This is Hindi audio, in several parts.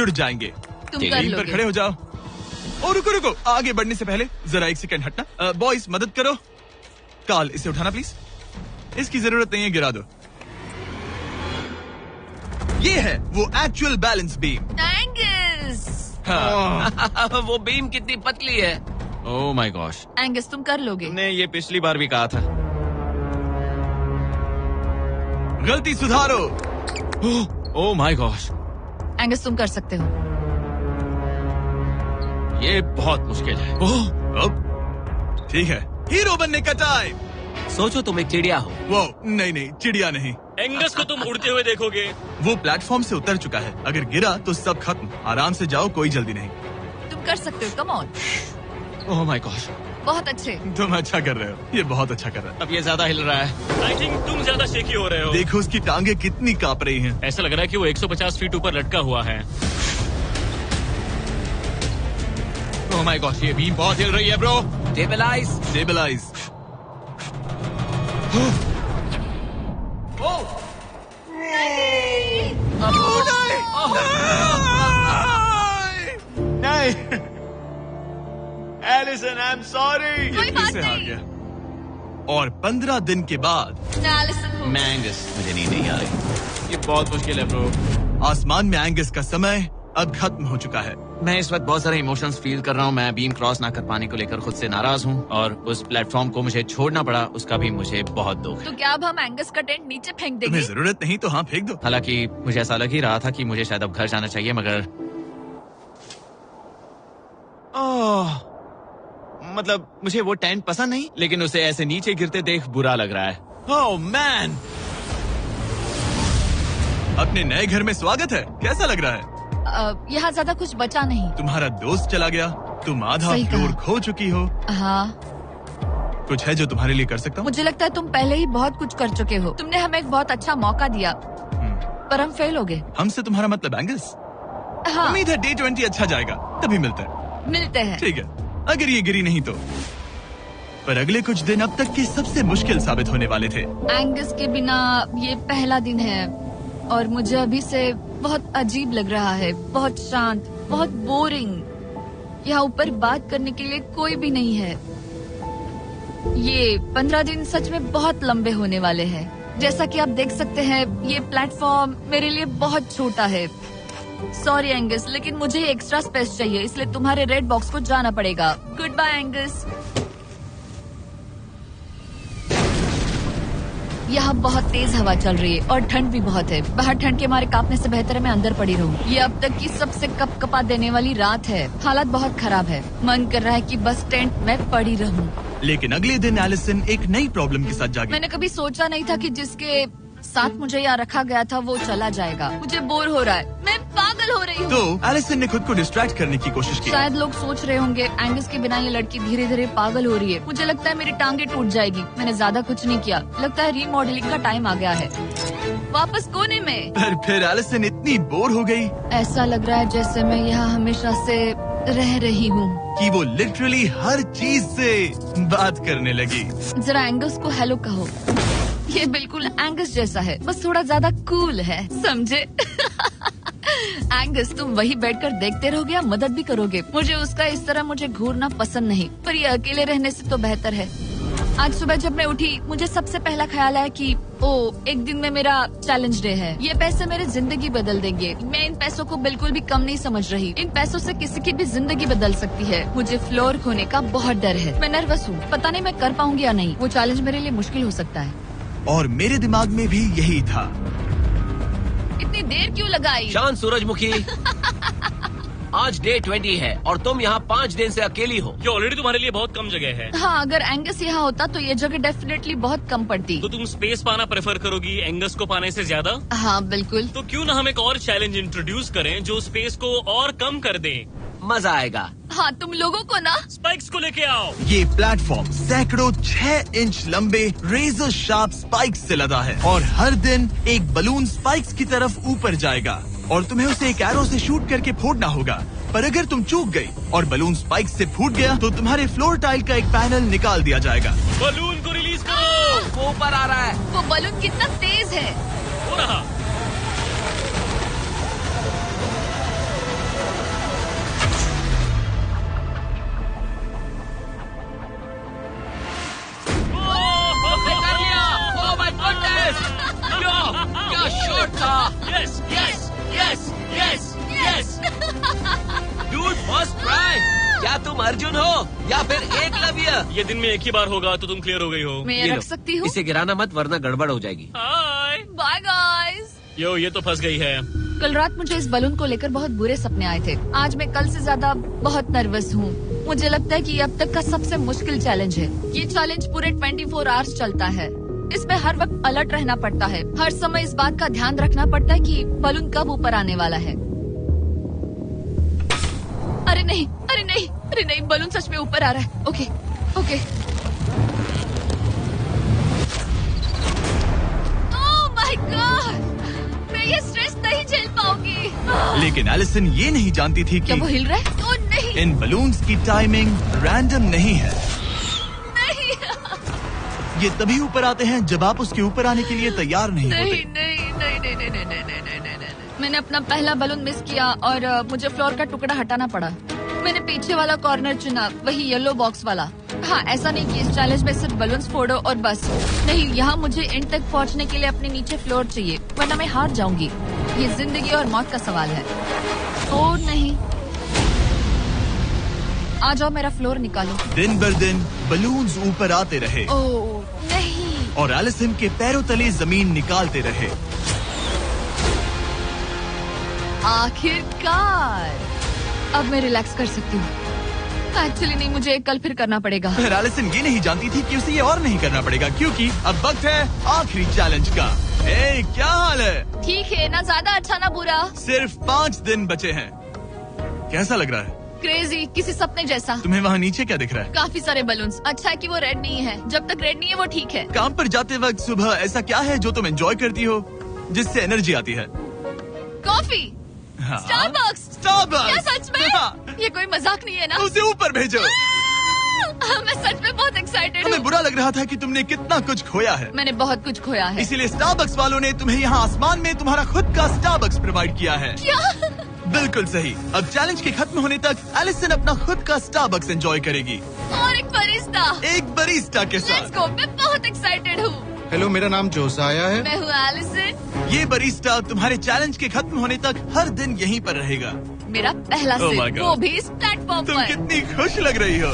जुड़ जाएंगे। तुम कर टीम पर लोगे। खड़े हो जाओ। और रुको रुको, आगे बढ़ने से पहले जरा एक सेकंड हटना। बॉयज मदद करो। कार्ल इसे उठाना प्लीज। इसकी जरूरत नहीं है, गिरा दो। ये है वो एक्चुअल बैलेंस बीम। एंगस, हाँ। वो बीम कितनी पतली है। ओह माय गॉश, एंगस तुम कर लोगे। तुमने ये पिछली बार भी कहा था। गलती सुधारो। ओह माय गॉश, एंगस तुम कर सकते हो। ये बहुत मुश्किल है। अब ठीक है, हीरो बनने का टाइम। सोचो तुम एक चिड़िया हो। वो नहीं, चिड़िया नहीं। एंगस को तुम उड़ते हुए देखोगे। वो प्लेटफॉर्म से उतर चुका है। अगर गिरा तो सब खत्म। आराम से जाओ, कोई जल्दी नहीं। तुम कर सकते हो, come on. Oh my gosh, बहुत अच्छे। तुम अच्छा कर रहे हो, ये बहुत अच्छा कर रहा है। अब ये ज्यादा हिल रहा है। आई थिंक तुम ज्यादा शेकी हो रहे हो। देखो उसकी टांगे कितनी कांप रही हैं। ऐसा लग रहा है कि वो 150 फीट ऊपर लटका हुआ है। ओह माय गॉश, ये बीम बहुत हिल रही है ब्रो। स्टेबलाइज। नहीं, एलिसन आई एम सॉरी। कोई बात से हार नहीं। गया। और 15 दिन के बाद मैं एलिसन हूँ। मैं एंगस, मुझे नींद नहीं आ रही। ये बहुत मुश्किल है ब्रो। आसमान में एंगस का समय अब खत्म हो चुका है। मैं इस वक्त बहुत सारे इमोशंस फील कर रहा हूँ। मैं बीम क्रॉस ना कर पाने को लेकर खुद से नाराज हूँ और उस प्लेटफॉर्म को मुझे छोड़ना पड़ा, उसका भी मुझे बहुत दुख है। तो क्या अब हम एंगस का टेंट नीचे फेंक देंगे? तुम्हें जरूरत नहीं तो हाँ फेंक दो। हालांकि मुझे ऐसा लग ही रहा था कि मुझे शायद अब घर जाना चाहिए, मगर मतलब मुझे वो टेंट पसंद नहीं, लेकिन उसे ऐसे नीचे गिरते देख बुरा लग रहा है। ओह मैन, अपने नए घर में स्वागत है। कैसा लग रहा है? यहाँ ज्यादा कुछ बचा नहीं। तुम्हारा दोस्त चला गया, तुम आधा सही कहा। फ्लोर खो चुकी हो। हाँ, कुछ है जो तुम्हारे लिए कर सकता हूँ? मुझे लगता है तुम पहले ही बहुत कुछ कर चुके हो। तुमने हमें एक बहुत अच्छा मौका दिया, पर हम फेल हो गए। हमसे तुम्हारा मतलब एंगस? हाँ, उम्मीद है डे 20 अच्छा जाएगा, तभी मिलते हैं। मिलते हैं। ठीक है, अगर ये गिरी नहीं तो। पर अगले कुछ दिन अब तक के सबसे मुश्किल साबित होने वाले थे। एंगस के बिना ये पहला दिन है और मुझे अभी से बहुत अजीब लग रहा है। बहुत शांत, बहुत बोरिंग। यहाँ ऊपर बात करने के लिए कोई भी नहीं है। ये 15 दिन सच में बहुत लंबे होने वाले हैं। जैसा कि आप देख सकते हैं, ये प्लेटफॉर्म मेरे लिए बहुत छोटा है। सॉरी एंगस, लेकिन मुझे एक्स्ट्रा स्पेस चाहिए, इसलिए तुम्हारे रेड बॉक्स को जाना पड़ेगा। Good bye Angus. यहाँ बहुत तेज हवा चल रही है और ठंड भी बहुत है। बाहर ठंड के मारे कांपने से बेहतर है मैं अंदर पड़ी रहूं। ये अब तक की सबसे कपकपा देने वाली रात है। हालात बहुत खराब है। मन कर रहा है कि बस टेंट में पड़ी रहूं। लेकिन अगले दिन एलिसन एक नई प्रॉब्लम के साथ जागी। मैंने कभी सोचा नहीं था कि जिसके साथ मुझे यहाँ रखा गया था वो चला जाएगा। मुझे बोर हो रहा है, मैं पागल हो रही हूँ। तो एलिसन ने खुद को डिस्ट्रैक्ट करने की कोशिश की। शायद लोग सोच रहे होंगे एंगस के बिना ये लड़की धीरे धीरे पागल हो रही है। मुझे लगता है मेरी टांगे टूट जाएगी। मैंने ज्यादा कुछ नहीं किया। लगता है रीमॉडलिंग का टाइम आ गया है। वापस कोने में। पर फिर एलिसन इतनी बोर हो गई ऐसा लग रहा है जैसे मैं यहाँ हमेशा से रह रही हूँ। कि वो लिटरली हर चीज से बात करने लगी। जरा एंगस को हेलो कहो। ये बिल्कुल एंगस जैसा है, बस थोड़ा ज्यादा कूल है, समझे? एंगस, तुम वही बैठकर देखते रहोगे या मदद भी करोगे? मुझे उसका इस तरह मुझे घूरना पसंद नहीं, पर ये अकेले रहने से तो बेहतर है। आज सुबह जब मैं उठी, मुझे सबसे पहला ख्याल आया कि एक दिन में मेरा चैलेंज डे है। ये पैसे मेरी जिंदगी बदल देंगे। मैं इन पैसों को बिल्कुल भी कम नहीं समझ रही। इन पैसों से किसी की भी जिंदगी बदल सकती है। मुझे फ्लोर खोने का बहुत डर है। मैं नर्वस हूँ, पता नहीं मैं कर पाऊंगी या नहीं। वो चैलेंज मेरे लिए मुश्किल हो सकता है। और मेरे दिमाग में भी यही था। इतनी देर क्यों लगाई? शांत सूरजमुखी। आज डे 20 है और तुम यहाँ 5 दिन से अकेली हो। ये ऑलरेडी तुम्हारे लिए बहुत कम जगह है। हाँ, अगर एंगस यहाँ होता तो ये जगह डेफिनेटली बहुत कम पड़ती। तो तुम स्पेस पाना प्रेफर करोगी एंगस को पाने से ज्यादा? हाँ बिल्कुल। तो क्यों ना हम एक और चैलेंज इंट्रोड्यूस करें जो स्पेस को और कम कर दे। मजा आएगा। हाँ, तुम लोगों को ना स्पाइक्स को लेके आओ। ये प्लेटफॉर्म सैकड़ों 6 इंच लंबे रेजर शार्प स्पाइक्स से लदा है और हर दिन एक बलून स्पाइक्स की तरफ ऊपर जाएगा और तुम्हें उसे एक एरो से शूट करके फोड़ना होगा। पर अगर तुम चूक गई और बलून स्पाइक्स से फूट गया तो तुम्हारे फ्लोर टाइल का एक पैनल निकाल दिया जाएगा। बलून को रिलीज करो। वो ऊपर आ रहा है। वो बलून कितना तेज है। हो रहा। अर्जुन हो या फिर एकलव्य। ये दिन में एक ही बार होगा तो तुम क्लियर हो गई हो। मैं ये रख लो। सकती हूँ? इसे गिराना मत वरना गड़बड़ हो जाएगी। Hi bye guys. यो, ये तो फंस गई है। कल रात मुझे इस बलून को लेकर बहुत बुरे सपने आए थे। आज मैं कल से ज्यादा बहुत नर्वस हूँ। मुझे लगता है कि ये अब तक का सबसे मुश्किल चैलेंज है। ये चैलेंज पूरे 24 आवर्स चलता है। इसमें हर वक्त अलर्ट रहना पड़ता है। हर समय इस बात का ध्यान रखना पड़ता है कि बलून कब ऊपर आने वाला है। अरे नहीं, अरे नहीं, अरे नहीं, बलून सच में ऊपर आ रहा है। Okay, okay. Oh my God, मैं ये स्ट्रेस नहीं झेल पाऊंगी। लेकिन एलिसन ये नहीं जानती थी क्या कि वो हिल रहा है? ओह नहीं, इन बलून्स की टाइमिंग रैंडम नहीं है। नहीं, ये तभी ऊपर आते हैं जब आप उसके ऊपर आने के लिए तैयार नहीं नहीं, होते। नहीं, नहीं, नहीं, नहीं, नहीं, नहीं, नहीं, नहीं, नहीं, नहीं। मैंने अपना पहला बलून मिस किया और मुझे फ्लोर का टुकड़ा हटाना पड़ा। मैंने पीछे वाला कॉर्नर चुना, वही येलो बॉक्स वाला। हाँ, ऐसा नहीं कि इस चैलेंज में सिर्फ बलून्स फोड़ो और बस। नहीं, यहाँ मुझे एंड तक पहुँचने के लिए अपने नीचे फ्लोर चाहिए, वरना मैं हार जाऊंगी। ये जिंदगी और मौत का सवाल है। ओह नहीं, आ जाओ, मेरा फ्लोर निकालो। दिन बर दिन बलून्स ऊपर आते रहे ओह नहीं, और एलिसन के पैरों तले जमीन निकालते रहे। आखिरकार अब मैं रिलैक्स कर सकती हूँ। एक्चुअली नहीं, मुझे कल फिर करना पड़ेगा। फिर एलिसन ये नहीं जानती थी कि उसे ये और नहीं करना पड़ेगा, क्योंकि अब वक्त है आखिरी चैलेंज का। ए, क्या हाल है? ठीक है, ना ज्यादा अच्छा ना बुरा। सिर्फ 5 दिन बचे हैं। कैसा लग रहा है? क्रेजी, किसी सपने जैसा। तुम्हें वहाँ नीचे क्या दिख रहा है? काफी सारे बलून्स। अच्छा है कि वो रेड नहीं है। जब तक रेड नहीं है वो ठीक है। काम पर जाते वक्त सुबह ऐसा क्या है जो तुम एंजॉय करती हो, जिससे एनर्जी आती है? कॉफी, हाँ? स्टारबक्स। स्टारबक्स। क्या सच में? हाँ। ये कोई मजाक नहीं है ना? उसे ऊपर भेजो। मैं सच में बहुत एक्साइटेड हमें हूँ। बुरा लग रहा था कि तुमने कितना कुछ खोया है, मैंने बहुत कुछ खोया है। इसीलिए स्टारबक्स वालों ने तुम्हें यहाँ आसमान में तुम्हारा खुद का स्टारबक्स प्रोवाइड किया है। क्या? बिल्कुल सही। अब चैलेंज के खत्म होने तक एलिसन अपना खुद का स्टारबक्स एंजॉय करेगी, और एक बरिस्ता। एक बरिस्टा के लेट्स साथ। गो, मैं बहुत एक्साइटेड हूँ। हेलो, मेरा नाम जोसाया है। मैं हूँ एलिसन। ये बरिस्टा तुम्हारे चैलेंज के खत्म होने तक हर दिन यहीं पर रहेगा। मेरा पहला Oh my सिप, God. वो भी इस प्लेटफॉर्म तुम पर। कितनी खुश लग रही हो।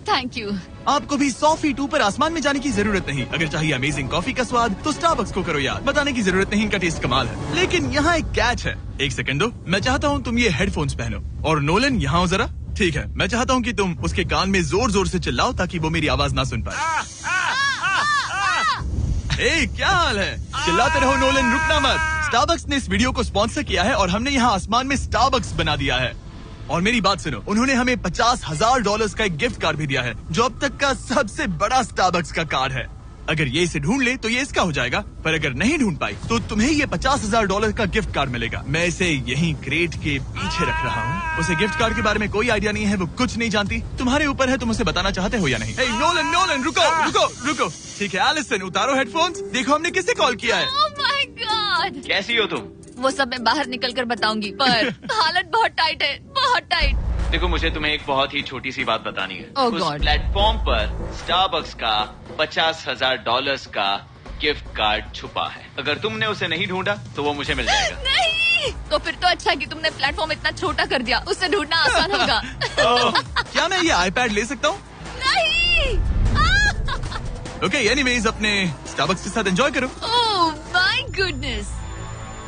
Thank you. आपको भी 100 फीट ऊपर आसमान में जाने की जरूरत नहीं। अगर चाहिए अमेजिंग कॉफी का स्वाद तो स्टारबक्स को करो याद। बताने की जरूरत नहीं, इनका टेस्ट कमाल है। लेकिन यहाँ एक कैच है। एक सेकंड दो, मैं चाहता हूँ तुम ये हेडफोन्स पहनो। और नोलन, यहाँ हो जरा। ठीक है, मैं चाहता हूँ कि तुम उसके कान में जोर जोर से चिल्लाओ ताकि वो मेरी आवाज ना सुन पाए। ए, क्या हाल है? चिल्लाते रहो नोलन, रुकना मत। स्टारबक्स ने इस वीडियो को स्पॉन्सर किया है और हमने यहाँ आसमान में स्टारबक्स बना दिया है। और मेरी बात सुनो, उन्होंने हमें $50,000 का एक गिफ्ट कार्ड भी दिया है, जो अब तक का सबसे बड़ा स्टारबक्स का कार्ड है। अगर ये इसे ढूंढ ले तो ये इसका हो जाएगा, पर अगर नहीं ढूंढ पाई तो तुम्हें ये $50,000 का गिफ्ट कार्ड मिलेगा। मैं इसे यहीं क्रेट के पीछे रख रहा हूँ। उसे गिफ्ट कार्ड के बारे में कोई आइडिया नहीं है, वो कुछ नहीं जानती। तुम्हारे ऊपर है, तुम उसे बताना चाहते हो या नहीं। हे नोलन, नोलन, रुको रुको रुको। ठीक है एलिसन, उतारो हेडफोन्स। देखो हमने किसे कॉल किया है। Oh my God. कैसी हो तुम? वो सब मैं बाहर निकल कर बताऊंगी, पर हालत बहुत टाइट है, बहुत टाइट। देखो, मुझे तुम्हें एक बहुत ही छोटी सी बात बतानी है। Oh उस God. प्लेटफॉर्म पर स्टारबक्स का $50,000 का गिफ्ट कार्ड छुपा है। अगर तुमने उसे नहीं ढूंढा तो वो मुझे मिल जाएगा। नहीं, तो फिर तो अच्छा है कि तुमने प्लेटफॉर्म इतना छोटा कर दिया, उससे ढूंढना आसान होगा। क्या मैं ये आईपैड ले सकता हूँ? नहीं। ओके, एनीवेज अपने स्टारबक्स के साथ एंजॉय करो। ओह माय गुडनेस,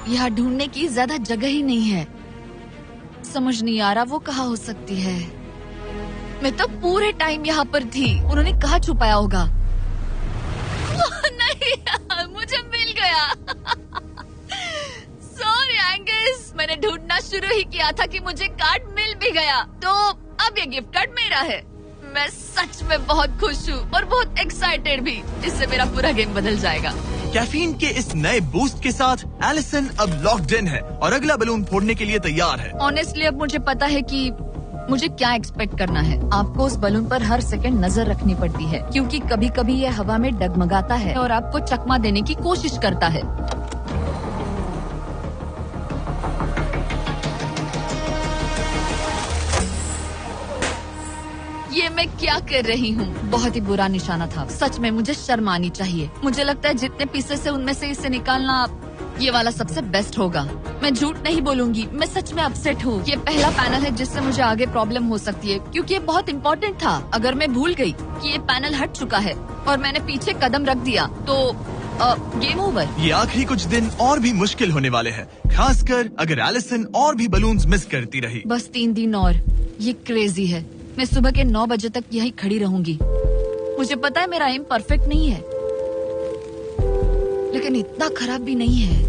यहाँ ढूंढने की ज्यादा जगह ही नहीं है। समझ नहीं आ रहा वो कहाँ हो सकती है। मैं तो पूरे टाइम यहाँ पर थी, उन्होंने कहाँ छुपाया होगा। नहीं, मुझे मिल गया। सॉरी एंगस, मैंने ढूंढना शुरू ही किया था कि मुझे कार्ड मिल भी गया, तो अब ये गिफ्ट कार्ड मेरा है। मैं सच में बहुत खुश हूँ और बहुत एक्साइटेड भी। इससे मेरा पूरा गेम बदल जाएगा। कैफीन के इस नए बूस्ट के साथ एलिसन अब लॉक्ड इन है और अगला बलून फोड़ने के लिए तैयार है। ऑनेस्टली अब मुझे पता है कि मुझे क्या एक्सपेक्ट करना है। आपको उस बलून पर हर सेकंड नजर रखनी पड़ती है, क्योंकि कभी कभी ये हवा में डगमगाता है और आपको चकमा देने की कोशिश करता है। ये मैं क्या कर रही हूँ? बहुत ही बुरा निशाना था। सच में मुझे शर्म आनी चाहिए। मुझे लगता है जितने पीसेस है उनमें से इसे निकालना ये वाला सबसे बेस्ट होगा। मैं झूठ नहीं बोलूंगी, मैं सच में अपसेट हूँ। ये पहला पैनल है जिससे मुझे आगे प्रॉब्लम हो सकती है, क्योंकि ये बहुत इम्पोर्टेंट था। अगर मैं भूल गई कि ये पैनल हट चुका है और मैंने पीछे कदम रख दिया तो गेम ओवर। ये आखिरी कुछ दिन और भी मुश्किल होने वाले हैं, खासकर अगर एलिसन और भी बलून्स मिस करती रही। बस 3 दिन और। ये क्रेजी है। मैं सुबह के 9 बजे तक यहीं खड़ी रहूंगी। मुझे पता है मेरा एम परफेक्ट नहीं है, लेकिन इतना खराब भी नहीं है।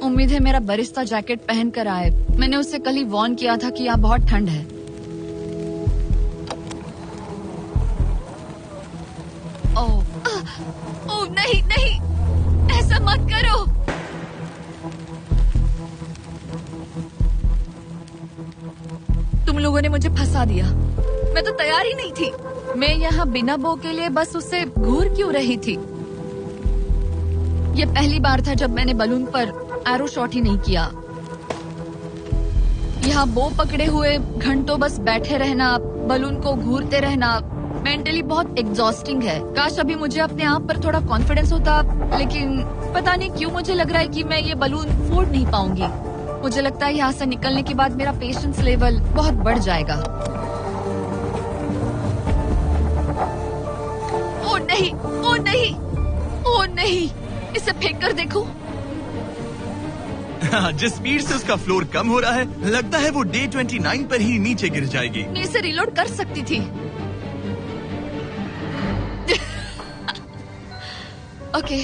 उम्मीद है मेरा बरिस्ता जैकेट पहन कर आए। मैंने उससे कल ही वार्न किया था कि यहाँ बहुत ठंड है। ओह नहीं नहीं, ऐसा मत करो। तुम लोगों ने मुझे फंसा दिया। मैं तो तैयार ही नहीं थी। मैं यहाँ बिना बो के लिए बस उससे घूर क्यों रही थी। ये पहली बार था जब मैंने बलून पर एरो शॉट ही नहीं किया। यहाँ बो पकड़े हुए घंटों बस बैठे रहना, बलून को घूरते रहना मेंटली बहुत एग्जॉस्टिंग है। काश अभी मुझे अपने आप पर थोड़ा कॉन्फिडेंस होता, लेकिन पता नहीं क्यों मुझे लग रहा है कि मैं ये बलून फोड़ नहीं पाऊंगी। मुझे लगता है यहाँ से निकलने के बाद मेरा पेशेंस लेवल बहुत बढ़ जाएगा। ओ नहीं, ओ नहीं, ओ नहीं, इसे फेंक कर देखो। जिस स्पीड से उसका फ्लोर कम हो रहा है, लगता है वो डे 29 पर ही नीचे गिर जाएगी। मैं इसे रिलोड कर सकती थी। ओके,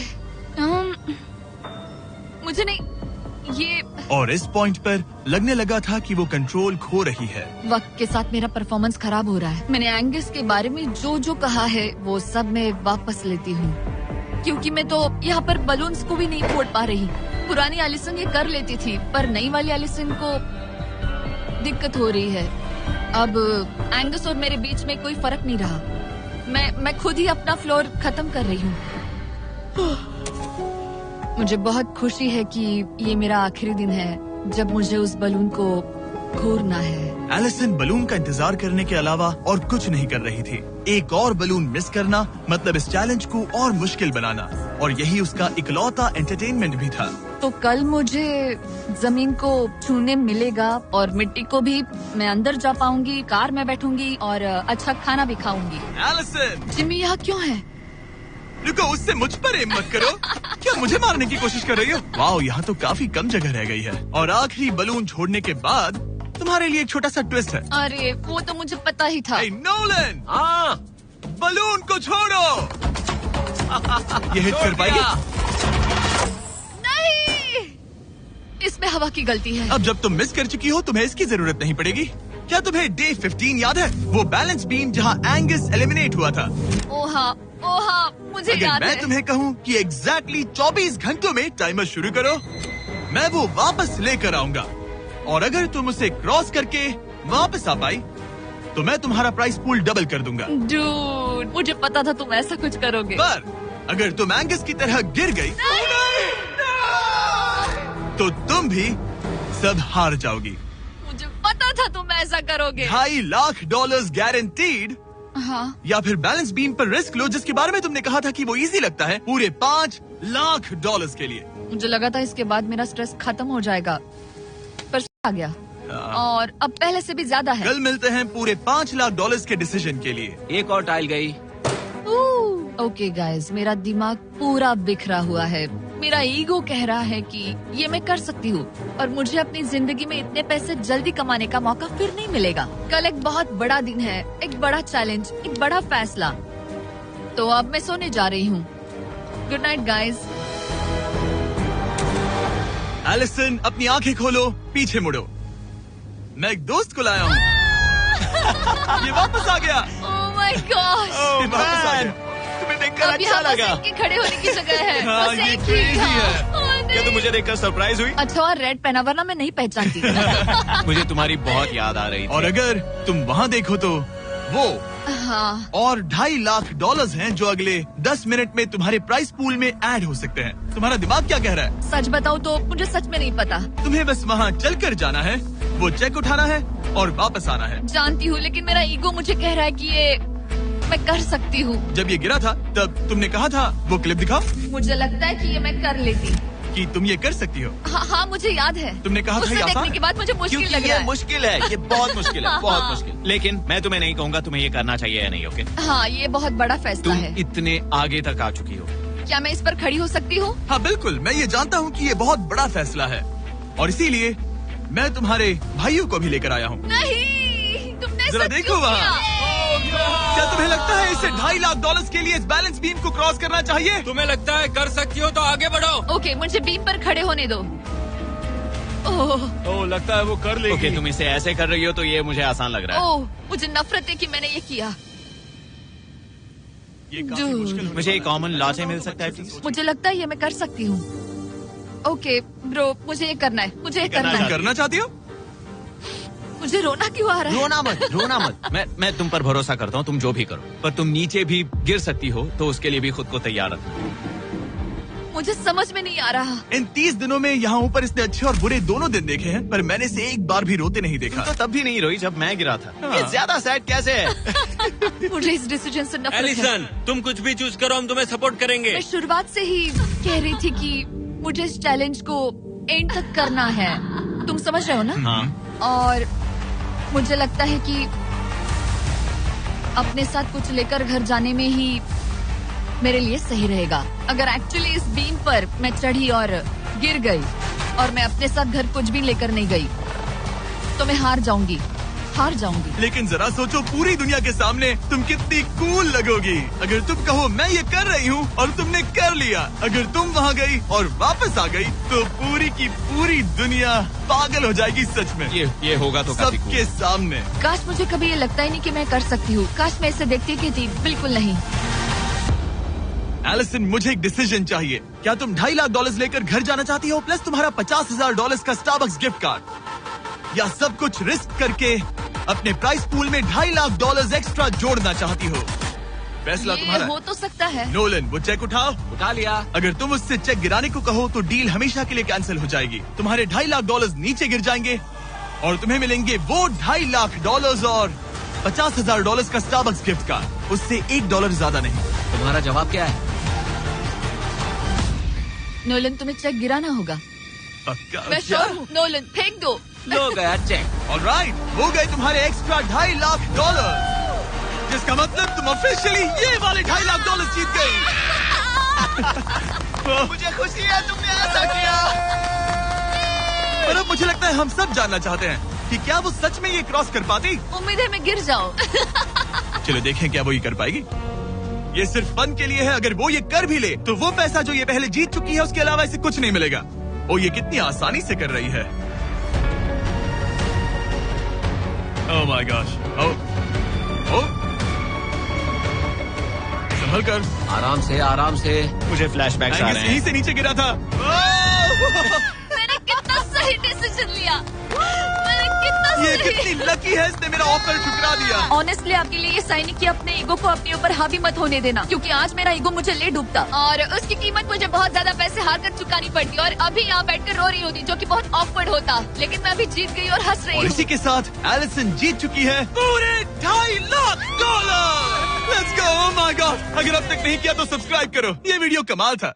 मुझे नहीं ये। और इस पॉइंट पर लगने लगा था कि वो कंट्रोल खो रही है। वक्त के साथ मेरा परफॉर्मेंस खराब हो रहा है। मैंने एंगस के बारे में जो जो कहा है वो सब मैं वापस लेती हूँ, क्योंकि मैं तो यहाँ पर बलून्स को भी नहीं फोड़ पा रही। पुरानी एलिसन ये कर लेती थी, पर नई वाली एलिसन को दिक्कत हो रही है। अब एंगस और मेरे बीच में कोई फर्क नहीं रहा। मैं खुद ही अपना फ्लोर खत्म कर रही हूँ। मुझे बहुत खुशी है कि ये मेरा आखिरी दिन है जब मुझे उस बलून को घूरना है। एलिसन बलून का इंतजार करने के अलावा और कुछ नहीं कर रही थी। एक और बलून मिस करना मतलब इस चैलेंज को और मुश्किल बनाना, और यही उसका इकलौता एंटरटेनमेंट भी था। तो कल मुझे जमीन को छूने मिलेगा और मिट्टी को भी। मैं अंदर जा पाऊंगी, कार में बैठूंगी और अच्छा खाना भी खाऊंगी। एलिसन! जिम्मी यहाँ क्यों है? रुको, उससे मुझ पर एम मत करो। क्या मुझे मारने की कोशिश कर रही हो? वाओ, यहाँ तो काफी कम जगह रह गई है। और आखिरी बलून छोड़ने के बाद तुम्हारे लिए एक छोटा सा ट्विस्ट है। अरे वो तो मुझे पता ही था। नोलन, हाँ, बलून को छोड़ो। ये हिट कर पाएगी? नहीं, इसमें हवा की गलती है। अब जब तुम मिस कर चुकी हो, तुम्हें इसकी जरूरत नहीं पड़ेगी। क्या तुम्हें डे 15 याद है? वो बैलेंस बीम जहाँ एंगस एलिमिनेट हुआ था। ओहा, मुझे अगर याद मैं है। तुम्हें कहूँ कि एग्जैक्टली 24 घंटों में टाइमर शुरू करो, मैं वो वापस लेकर आऊंगा। और अगर तुम उसे क्रॉस करके वापस आ पाई, तो मैं तुम्हारा प्राइस पूल डबल कर दूंगा। डूड, मुझे पता था तुम ऐसा कुछ करोगे। पर अगर तुम एंगस की तरह गिर गई, तो तुम भी सब हार जाओगी। मुझे पता था तुम ऐसा करोगे। $2.5 लाख गारंटीड। हाँ, या फिर बैलेंस बीम पर रिस्क लो, जिसके बारे में तुमने कहा था कि वो इजी लगता है, पूरे $5 लाख के लिए। मुझे लगा था इसके बाद मेरा स्ट्रेस खत्म हो जाएगा, पर आ गया और अब पहले से भी ज्यादा है। कल मिलते हैं पूरे $5 लाख के डिसीजन के लिए। एक और टाइल गई। ओके गाइस, मेरा दिमाग पूरा बिखरा हुआ है। मेरा ईगो कह रहा है कि ये मैं कर सकती हूँ और मुझे अपनी जिंदगी में इतने पैसे जल्दी कमाने का मौका फिर नहीं मिलेगा। कल एक बहुत बड़ा दिन है, एक बड़ा चैलेंज, एक बड़ा फैसला। तो अब मैं सोने जा रही हूँ। Good night guys. एलिसन, अपनी आंखें खोलो, पीछे मुड़ो। मैं एक दोस्त को लाया हूँ। ये वापस आ गया। Oh my God. ये वापस आ गया। तुम्हें देखकर अब अच्छा यहाँ बस लगा। इनके खड़े होने की जगह है। हाँ, बस ये एक ही crazy था। है। ओह, क्या तुम नहीं। मुझे देखकर सरप्राइज हुई? अच्छा, और रेड पहना, वरना मैं नहीं पहचानती। मुझे तुम्हारी बहुत याद आ रही थी। और अगर तुम वहाँ देखो तो वो हाँ, और $2.5 लाख हैं जो अगले 10 मिनट में तुम्हारे प्राइस पूल में ऐड हो सकते हैं। तुम्हारा दिमाग क्या कह रहा है? सच बताऊँ तो मुझे सच में नहीं पता। तुम्हें बस वहाँ चलकर जाना है, वो चेक उठाना है और वापस आना है। जानती हूँ, लेकिन मेरा ईगो मुझे कह रहा है कि ये मैं कर सकती हूँ। जब ये गिरा था तब तुमने कहा था वो क्लिप दिखाओ मुझे लगता है कि ये मैं कर लेती। कि तुम ये कर सकती हो। हाँ, मुझे याद है। तुमने कहा था उसे ये आसान देखने है। के बाद मुझे मुश्किल क्योंकि लग ये रहा है। मुश्किल है, ये बहुत मुश्किल है, बहुत मुश्किल। लेकिन मैं तुम्हें नहीं कहूँगा तुम्हें ये करना चाहिए या नहीं, ओके? हाँ, ये बहुत बड़ा फैसला तुम है। इतने आगे तक आ चुकी हो। क्या मैं इस पर खड़ी हो सकती हूँ? हाँ बिल्कुल, मैं ये जानता हूँ कि ये बहुत बड़ा फैसला है और इसीलिए मैं तुम्हारे भाइयों को भी लेकर आया हूँ। नहीं, तुमने जरा ऐसा देखो क्यों वहाँ। किया? क्या तुम्हें लगता है इसे $2.5 लाख के लिए इस बैलेंस बीम को क्रॉस करना चाहिए? तुम्हें लगता है कर सकती हो तो आगे बढ़ो। ओके, मुझे बीम पर खड़े होने दो। ओह, लगता है वो कर लेगी। ओके, तुम इसे ऐसे कर रही हो तो ये मुझे आसान लग रहा है। ओह, मुझे नफरत है कि मैंने ये किया। ये काफी Dude. मुश्किल होने मुझे एक वाला है। कॉमन लॉ से मिल सकता है प्लीज? मुझे लगता है ये मैं कर सकती हूँ। ओके ब्रो, मुझे ये करना है, मुझे ये करना तुम है। करना चाहती हो? मुझे रोना क्यों आ रहा है? रोना मत। मैं तुम पर भरोसा करता हूँ, तुम जो भी करो, पर तुम नीचे भी गिर सकती हो तो उसके लिए भी खुद को तैयार रखो। मुझे समझ में नहीं आ रहा। इन 30 दिनों में यहाँ ऊपर इसने अच्छे और बुरे दोनों दिन देखे हैं, पर मैंने इसे एक बार भी रोते नहीं देखा। तो तब भी नहीं रोई जब मैं गिरा था। हाँ। ये ज्यादा सैड कैसे है? मुझे इस डिसीजन से नफरत है। एलिसन, तुम कुछ भी चूज करो, हम तुम्हें सपोर्ट करेंगे। मैं शुरुआत से ही कह रही थी कि मुझे इस चैलेंज को एंड तक करना है। तुम समझ रहे हो ना? हाँ, और मुझे लगता है कि अपने साथ कुछ लेकर घर जाने में ही मेरे लिए सही रहेगा। अगर एक्चुअली इस बीम पर मैं चढ़ी और गिर गई और मैं अपने साथ घर कुछ भी लेकर नहीं गई तो मैं हार जाऊंगी। लेकिन जरा सोचो, पूरी दुनिया के सामने तुम कितनी कूल लगोगी अगर तुम कहो मैं ये कर रही हूँ और तुमने कर लिया। अगर तुम वहाँ गई और वापस आ गई तो पूरी की पूरी दुनिया पागल हो जाएगी। सच में ये होगा तो काफी सबके सामने। काश मुझे कभी ये लगता ही नहीं कि मैं कर सकती हूँ। काश मैं इसे देखती कि थी। बिल्कुल नहीं। एलिसन, मुझे एक डिसीजन चाहिए। क्या तुम $2.5 लाख लेकर घर जाना चाहती हो प्लस तुम्हारा $50,000 का स्टारबक्स गिफ्ट कार्ड, या सब कुछ रिस्क करके अपने प्राइस पूल में $2.5 लाख एक्स्ट्रा जोड़ना चाहती हो? फैसला ये तुम्हारा हो है। तो सकता है। नोलन, वो चेक उठाओ। उठा लिया। अगर तुम उससे चेक गिराने को कहो तो डील हमेशा के लिए कैंसिल हो जाएगी। तुम्हारे $2.5 लाख नीचे गिर जाएंगे और तुम्हें मिलेंगे वो $2.5 लाख और $50,000 का स्टारबक्स गिफ्ट कार्ड। उससे $1 ज्यादा नहीं। तुम्हारा जवाब क्या है? नोलन, तुम्हें चेक गिराना होगा। पक्का? मैं क्या? श्योर हूँ। नोलन, फेंक दो। लो गया चेक। ऑलराइट, हो गए तुम्हारे एक्स्ट्रा $2.5 लाख, जिसका मतलब तुम ऑफिशियली ये वाले $2.5 लाख जीत गई। मुझे खुशी है तुमने ऐसा किया। पर अब मुझे लगता है हम सब जानना चाहते हैं कि क्या वो सच में ये क्रॉस कर पाती। उम्मीद है मैं गिर जाऊं। चलो देखें क्या वो ये कर पाएगी। ये सिर्फ फन के लिए है। अगर वो ये कर भी ले तो वो पैसा जो ये पहले जीत चुकी है उसके अलावा इसे कुछ नहीं मिलेगा। ओ, ये कितनी आसानी से कर रही है। Oh my gosh. ओह, संभल कर। आराम से। मुझे फ्लैशबैक्स आ एंगस रहे यहीं हैं। से नीचे गिरा था। मैंने कितना सही डिसीजन लिया। मैंने कितना ये सही। कितनी लकी है, इसने मेरा ऑफर ठुकरा दिया। ऑनेस्टली आपके लिए ये साइन कि अपने ईगो को अपने ऊपर हावी मत होने देना, क्योंकि आज मेरा ईगो मुझे ले डूबता और उसकी कीमत मुझे बहुत ज्यादा पैसे हार कर चुकानी पड़ती और अभी यहाँ बैठकर रो रही होती, जो कि बहुत ऑकवर्ड होता। लेकिन मैं अभी जीत गई और हंस रही और हूँ। इसी के साथ एलिसन जीत चुकी है पूरे $2.5 lakh. Let's go. Oh my God, अगर अब तक नहीं किया तो सब्सक्राइब करो। ये वीडियो कमाल था।